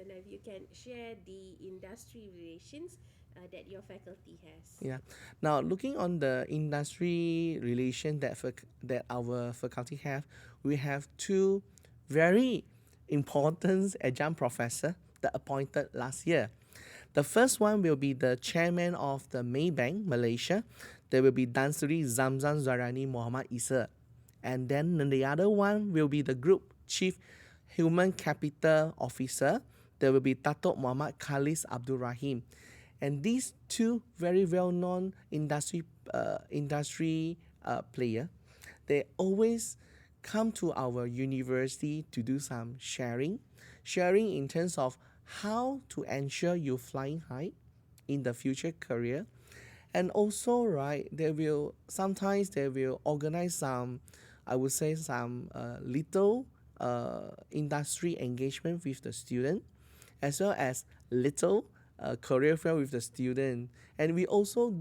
now if you can share the industry relations that your faculty has. Yeah. Now, looking on the industry relation that our faculty have, we have two very important adjunct professor that appointed last year. The first one will be the chairman of the Maybank Malaysia. There will be Dan Sri Zamzam Zarani Muhammad Isa. And then the other one will be the group chief human capital officer. There will be Datuk Muhammad Khalis Abdul Rahim. And these two very well-known industry player, they always come to our university to do some sharing in terms of how to ensure you flying high in the future career. And also, right, they will organize some, I would say, some little industry engagement with the student, as well as little career fair with the student. And we also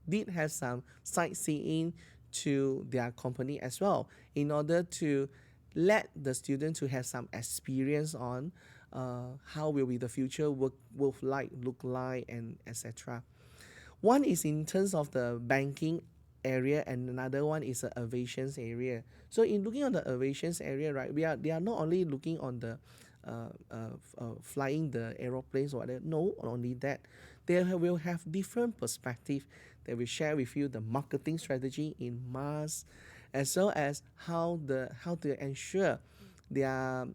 did have some sightseeing to their company as well, in order to let the student to have some experience on how will be the future work like look like, and etc. One is in terms of the banking area, and another one is the aviations area. So in looking on the aviations area, right, they are not only looking on the flying the aeroplanes or whatever. No, not only that, will have different perspective. They will share with you the marketing strategy in mass, as well as how to ensure their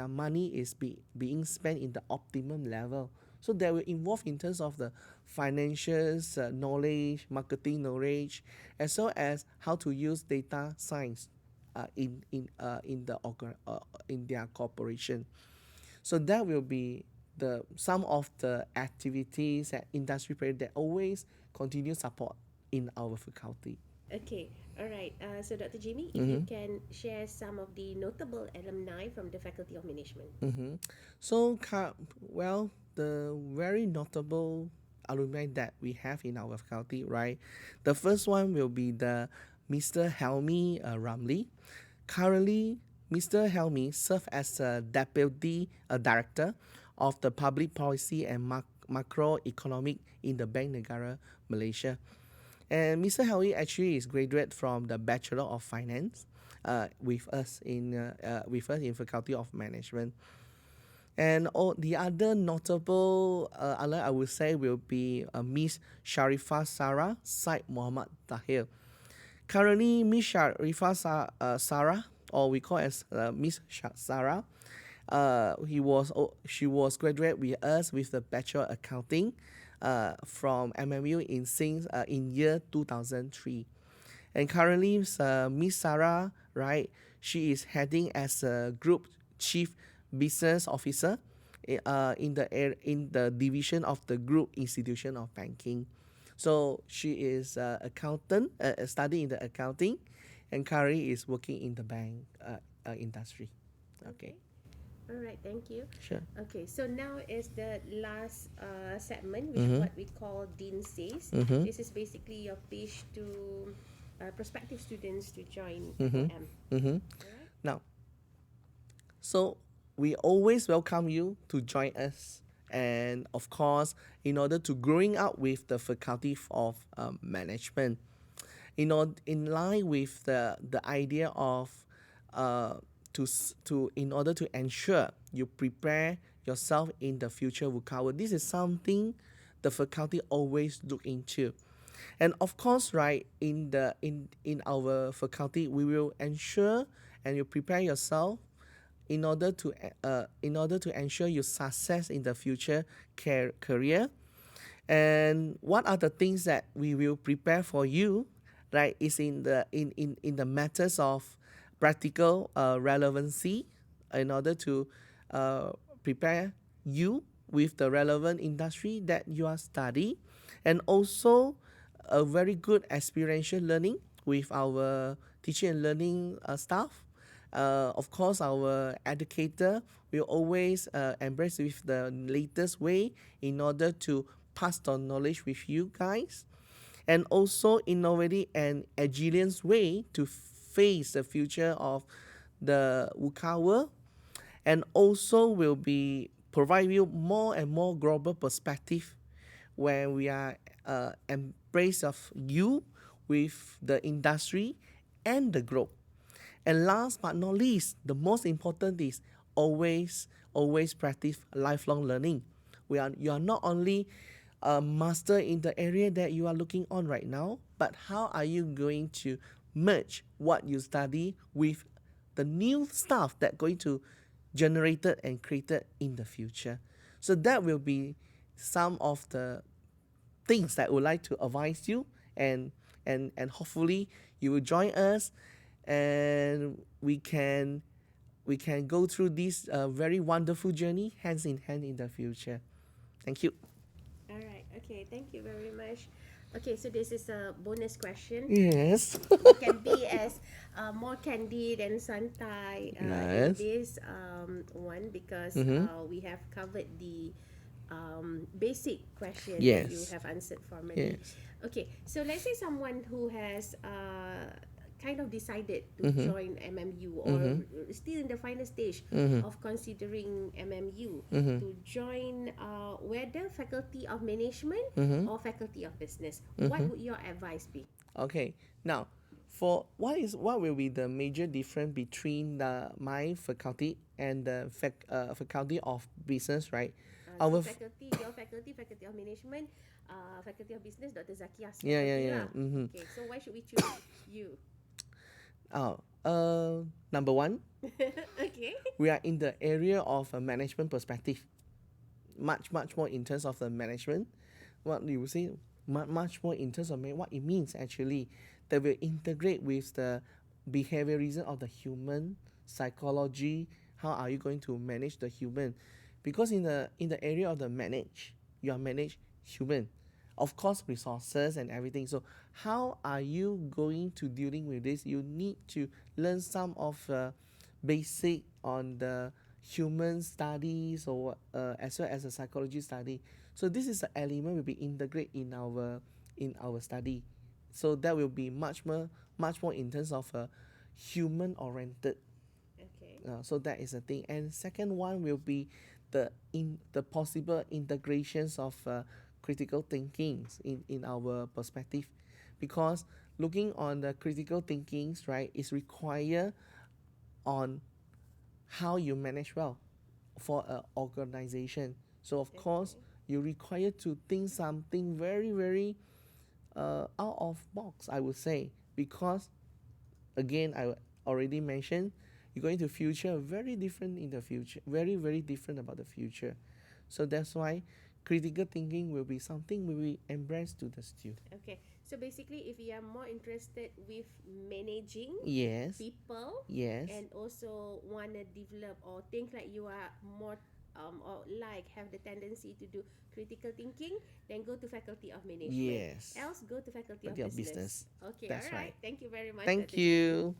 money is being spent in the optimum level. So they will involve in terms of the financials knowledge, marketing knowledge, as well as how to use data science in their corporation. So that will be some of the activities and industry project that always continue support in our faculty. Okay, all right. So, Dr. Jimmy, if you can share some of the notable alumni from the Faculty of Management. So, well, the very notable alumni that we have in our faculty, right? The first one will be the Mr. Helmi Ramli. Currently, Mr. Helmi serves as a deputy director of the public policy and macroeconomic in the Bank Negara, Malaysia. And Mr. Helmi actually is graduate from the Bachelor of Finance with us in Faculty of Management. And the other notable I would say will be Miss Sharifah Sarah Said Muhammad Tahir. Currently, Miss Sharifah Sarah, or we call as Miss Sarah, she was graduate with us with the Bachelor Accounting from MMU in year 2003. And currently, Miss Sarah, right, she is heading as a group chief business officer in the division of the group institution of banking. So she is accountant, studying in the accounting, and currently is working in the bank industry. Okay. All right, thank you. Sure. Okay, so now is the last segment, which what we call Dean Says. This is basically your pitch to prospective students to join FOM. All right? Now, so we always welcome you to join us. And of course, in order to growing up with the Faculty of Management, in line with the idea of in order to ensure you prepare yourself in the future workout. This is something the faculty always look into. And of course, right, in our faculty, we will ensure and you prepare yourself in order to ensure your success in the future career. And what are the things that we will prepare for you, right, is in the matters of practical relevancy, in order to prepare you with the relevant industry that you are studying, and also a very good experiential learning with our teaching and learning staff. Of course, our educator will always embrace with the latest way in order to pass on knowledge with you guys, and also innovative and agile way to face the future of the VUCA world, and also will be provide you more and more global perspective when we are embrace of you with the industry and the globe. And last but not least, the most important is always practice lifelong learning. You are not only a master in the area that you are looking on right now, but how are you going to merge what you study with the new stuff that going to generated and created in the future. So that will be some of the things that I would like to advise you, and hopefully you will join us, and we can go through this very wonderful journey hands in hand in the future. Thank you. All right. Okay. Thank you very much. Okay, so this is a bonus question. Yes. We can be as more candid and santai in Yes. this one because we have covered the basic question that you Yes. have answered formally. Yes. Okay, so let's say someone who has kind of decided to join MMU or still in the final stage of considering MMU to join whether Faculty of Management or Faculty of Business. What would your advice be? Okay. Now, for what will be the major difference between my faculty and the faculty of business, right? So Our your faculty, Faculty of Management, Faculty of Business, Dr. Zakia's yeah, yeah, faculty yeah. lah. Okay, so why should we choose you? Oh, number one, Okay. we are in the area of a management perspective, much more in terms of the management. What you would say, much more in terms of what it means actually, that will integrate with the behaviorism of the human psychology. How are you going to manage the human? Because in the area of the manage, you are manage human, of course resources and everything. So how are you going to dealing with this? You need to learn some of basic on the human studies, or as well as a psychology study. So this is an element will be integrated in our study. So that will be much more in terms of human oriented. Okay. So that is a thing. And second one will be the possible integrations of critical thinkings in our perspective, because looking on the critical thinkings, right, is required on how you manage well for an organization. So of course you require to think something very very out of box, I would say, because again I already mentioned, you're going to future very different in the future, very very different about the future. So that's why critical thinking will be something we will embrace to the student. Okay. So basically, if you are more interested with managing Yes. people Yes. and also want to develop or think like you are more or like have the tendency to do critical thinking, then go to Faculty of Management. Yes. Else, go to Faculty of Faculty of Business. Business. Okay, That's all right. right. Thank you very much, Thank Dr. Jimmy. you.